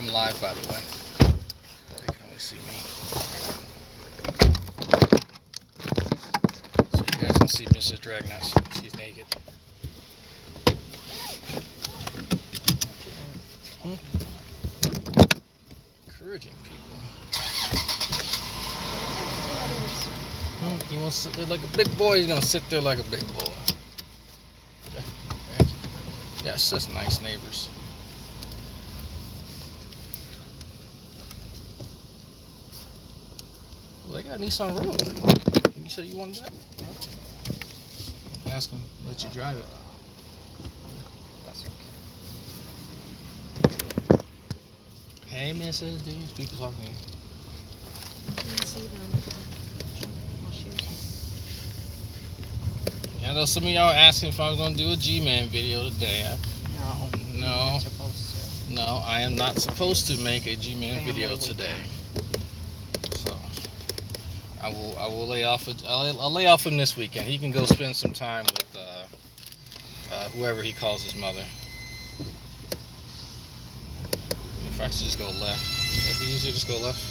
I'm live, by the way. They can only see me. So you guys can see Mrs. Dragnuts. She's naked. Encouraging people. He wants to sit there like a big boy. He's gonna sit there like a big boy. Yes, that's nice neighbors. Well, they got a Nissan Rogue. You said you wanted that? Ask him, let you drive it. Hey, Mrs. These people talking to you. I know some of y'all are asking if I was going to do a G-Man video today. No. No, I am not supposed to make a G-Man video today. So I will lay off. I'll lay off him this weekend. He can go spend some time with whoever he calls his mother. If I should just go left, it'd be easier to just go left.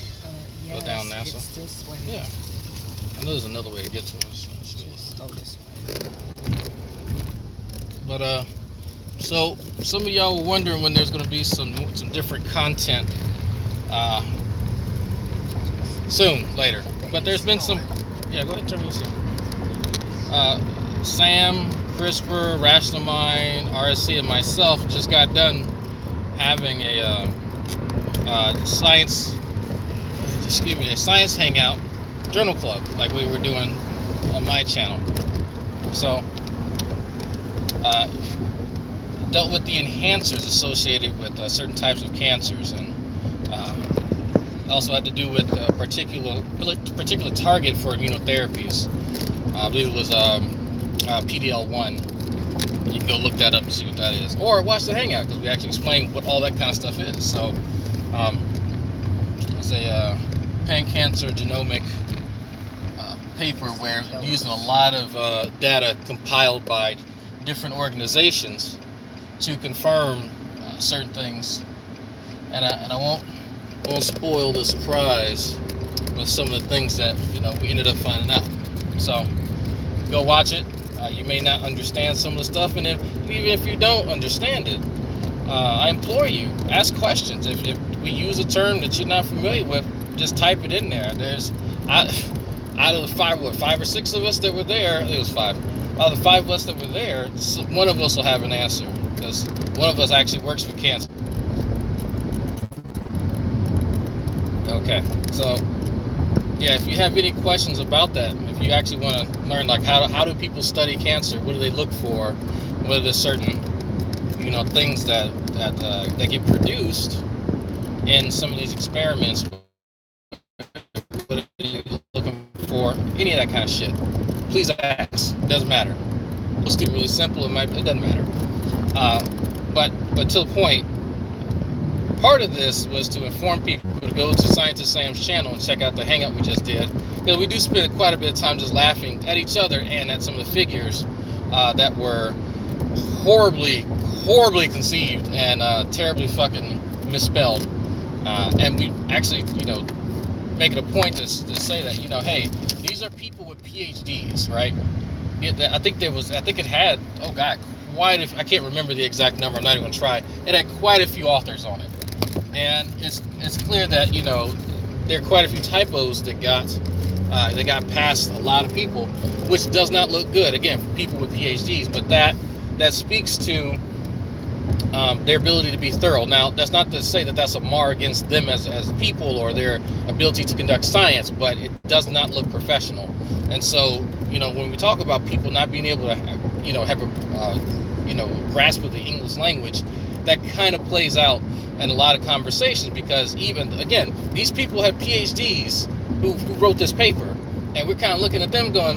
Yes, go down NASA. It's this way. Yeah. I know there's another way to get to us. Just go this way. But so some of y'all were wondering when there's going to be some different content soon, later. But there's been some. Yeah, go ahead and turn this on. Sam, CRISPR, Rational Mind, RSC, and myself just got done having a science hangout journal club like we were doing on my channel. So dealt with the enhancers associated with certain types of cancers, and also had to do with a particular target for immunotherapies. I believe it was PD-L1. You can go look that up and see what that is, or watch the hangout because we actually explain what all that kind of stuff is. So it's a pan-cancer genomic paper where using a lot of data compiled by different organizations to confirm certain things, and I won't spoil the surprise with some of the things that we ended up finding out. So go watch it. You may not understand some of the stuff, and even if you don't understand it, I implore you, ask questions. If we use a term that you're not familiar with, just type it in there. There's out of the five or six of us that were there, I think it was five. Out of the five of us that were there, one of us will have an answer, because one of us actually works with cancer. Okay, so yeah, if you have any questions about that, if you actually want to learn like how do people study cancer, what do they look for, what are the certain things that get produced in some of these experiments, what are you looking for, any of that kind of shit, please ask. It doesn't matter. It's really simple. It doesn't matter. But to the point, part of this was to inform people to go to Scientist Sam's channel and check out the hangout we just did, because we do spend quite a bit of time just laughing at each other and at some of the figures that were horribly conceived and terribly fucking misspelled, and we actually make it a point to say that hey, these are people with PhDs, right? I think it had, oh god, I can't remember the exact number. I'm not even gonna try. It had quite a few authors on it, and it's clear that there are quite a few typos that got past a lot of people, which does not look good. Again, for people with PhDs, but that speaks to their ability to be thorough. Now, that's not to say that that's a mar against them as people or their ability to conduct science, but it does not look professional. And so, when we talk about people not being able to, have a, grasp of the English language, that kind of plays out in a lot of conversations, because even, again, these people have PhDs who wrote this paper, and we're kind of looking at them going,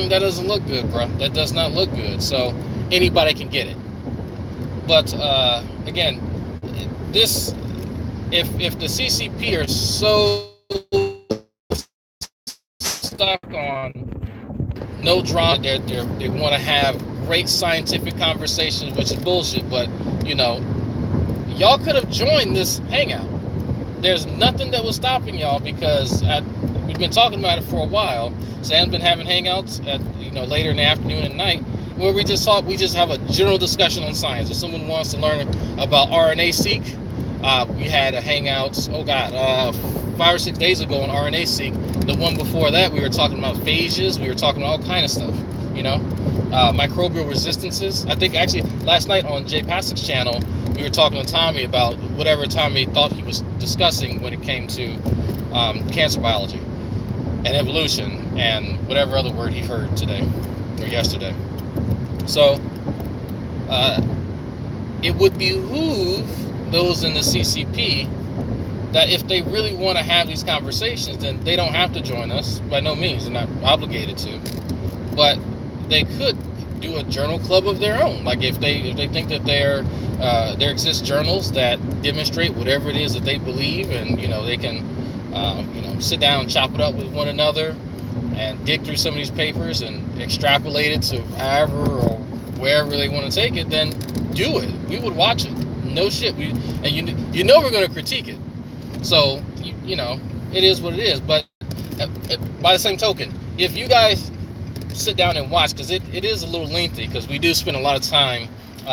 that doesn't look good, bro. That does not look good. So anybody can get it. But again, if the CCP are so stuck on no drama, they want to have great scientific conversations, which is bullshit. But y'all could have joined this hangout. There's nothing that was stopping y'all, because we've been talking about it for a while. Sam's been having hangouts at later in the afternoon and night, where we just have a general discussion on science. If someone wants to learn about RNA-seq, we had a hangout, 5 or 6 days ago on RNA-seq. The one before that, we were talking about phages. We were talking about all kind of stuff, microbial resistances. I think actually last night on Jay Passek's channel, we were talking to Tommy about whatever Tommy thought he was discussing when it came to cancer biology and evolution and whatever other word he heard today or yesterday. So it would behoove those in the CCP that if they really want to have these conversations, then they don't have to join us. By no means, they're not obligated to. But they could do a journal club of their own. Like if they think that there exist journals that demonstrate whatever it is that they believe, and they can sit down and chop it up with one another and dig through some of these papers and extrapolate it to however or wherever they want to take it, then do it. We would watch it. No shit. We're going to critique it. So it is what it is. But by the same token, if you guys sit down and watch, because it is a little lengthy, because we do spend a lot of time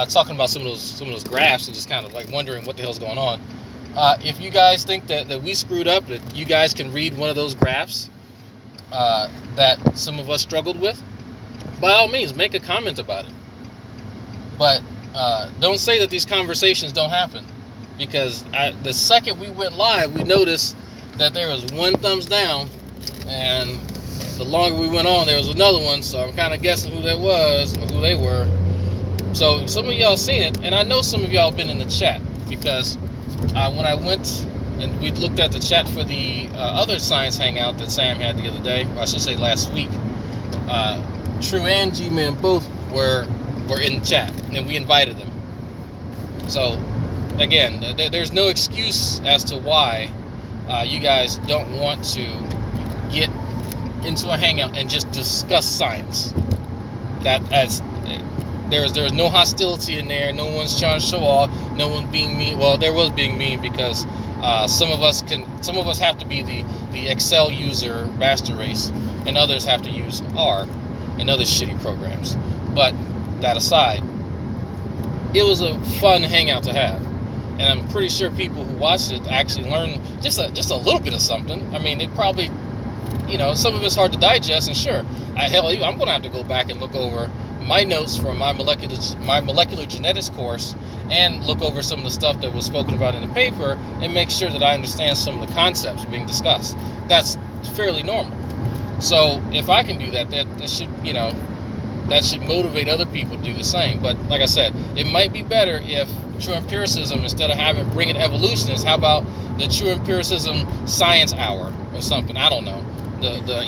talking about some of those graphs and just kind of like wondering what the hell's going on. If you guys think that we screwed up, that you guys can read one of those graphs that some of us struggled with, by all means, make a comment about it. But don't say that these conversations don't happen, because the second we went live, we noticed that there was one thumbs down, and the longer we went on, there was another one. So I'm kind of guessing who that was or who they were. So some of y'all seen it, and I know some of y'all been in the chat, because when I went and we looked at the chat for the other science hangout that Sam had the other day, or I should say last week, True and G-Man both were in the chat, and we invited them. So again, there's no excuse as to why you guys don't want to get into a hangout and just discuss science. There's no hostility in there. No one's trying to show off. No one being mean. Well, there was being mean, because some of us have to be the Excel user master race, and others have to use R and other shitty programs. But that aside, it was a fun hangout to have, and I'm pretty sure people who watched it actually learned just a little bit of something. I mean, it probably, some of it's hard to digest, and sure, I'm going to have to go back and look over my notes from my molecular genetics course and look over some of the stuff that was spoken about in the paper and make sure that I understand some of the concepts being discussed. That's fairly normal. So if I can do that, that should motivate other people to do the same. But like I said, it might be better if true empiricism, instead of bringing evolutionists, how about the true empiricism science hour or something? I don't know. The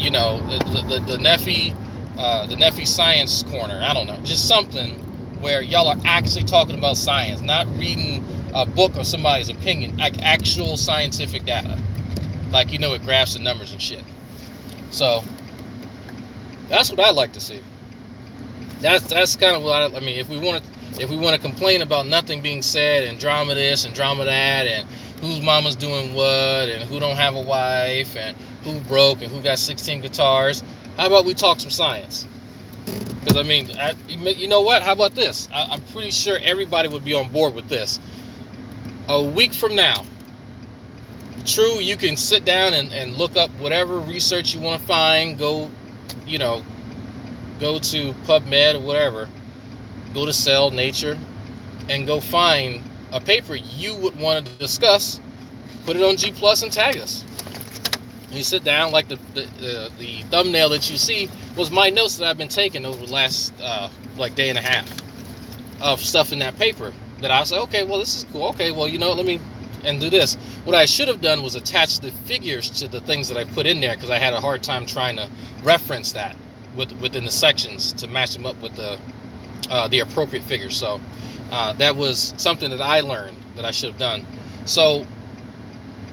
Neffy science corner. I don't know. Just something where y'all are actually talking about science, not reading a book or somebody's opinion, like actual scientific data, like with graphs and numbers and shit. So that's what I'd like to see. That's kind of what I mean. If we want to complain about nothing being said, and drama this and drama that, and whose mama's doing what, and who don't have a wife, and who broke, and who got 16 guitars, how about we talk some science? Because I mean, you know what? How about this? I'm pretty sure everybody would be on board with this. A week from now, true, you can sit down and look up whatever research you want to find. Go to PubMed or whatever. Go to Cell, Nature, and go find a paper you would want to discuss. Put it on G+ and tag us. You sit down, like the thumbnail that you see was my notes that I've been taking over the last day and a half of stuff in that paper. That I said, okay, well, this is cool. Okay, well, let me do this. What I should have done was attach the figures to the things that I put in there, because I had a hard time trying to reference that within the sections to match them up with the appropriate figures. So that was something that I learned that I should have done. So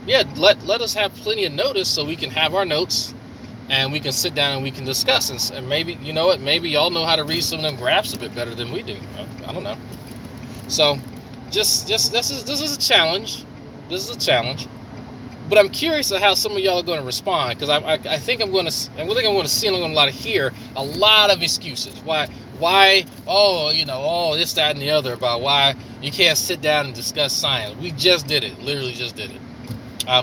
yeah, let us have plenty of notice so we can have our notes and we can sit down and we can discuss. And maybe, maybe y'all know how to read some of them graphs a bit better than we do. I don't know. So just this is a challenge. This is a challenge. But I'm curious of how some of y'all are going to respond, because I think I'm going to see, and I'm going to hear a lot of excuses. Why? Oh, this, that, and the other about why you can't sit down and discuss science. We just did it. Literally just did it.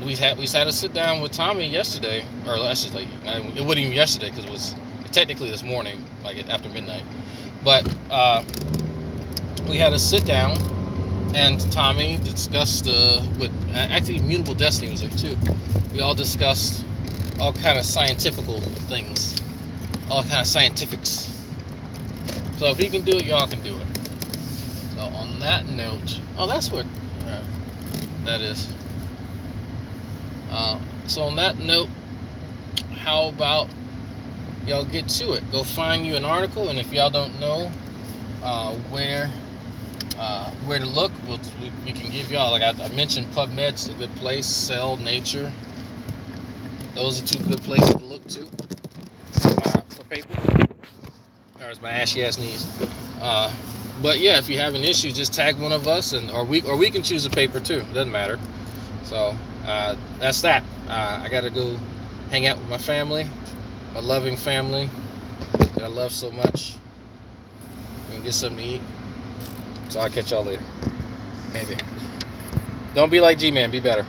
We had to sit down with Tommy yesterday, or actually, it wasn't even yesterday because it was technically this morning, like after midnight. But we had to sit down. And Tommy discussed with actually Mutable Destiny was there too. We all discussed all kind of scientifical things, all kind of scientifics. So if he can do it, y'all can do it. So on that note, that's what that is. So on that note, how about y'all get to it? Go find you an article, and if y'all don't know where to look, we can give y'all, like I mentioned, PubMed's a good place. Cell, Nature, those are two good places to look to for paper. There's my ashy ass knees. But yeah, if you have an issue, just tag one of us, or we can choose a paper too. Doesn't matter. So that's that. I gotta go hang out with my family, my loving family that I love so much, and get something to eat. So I'll catch y'all later. Maybe. Don't be like G-Man. Be better.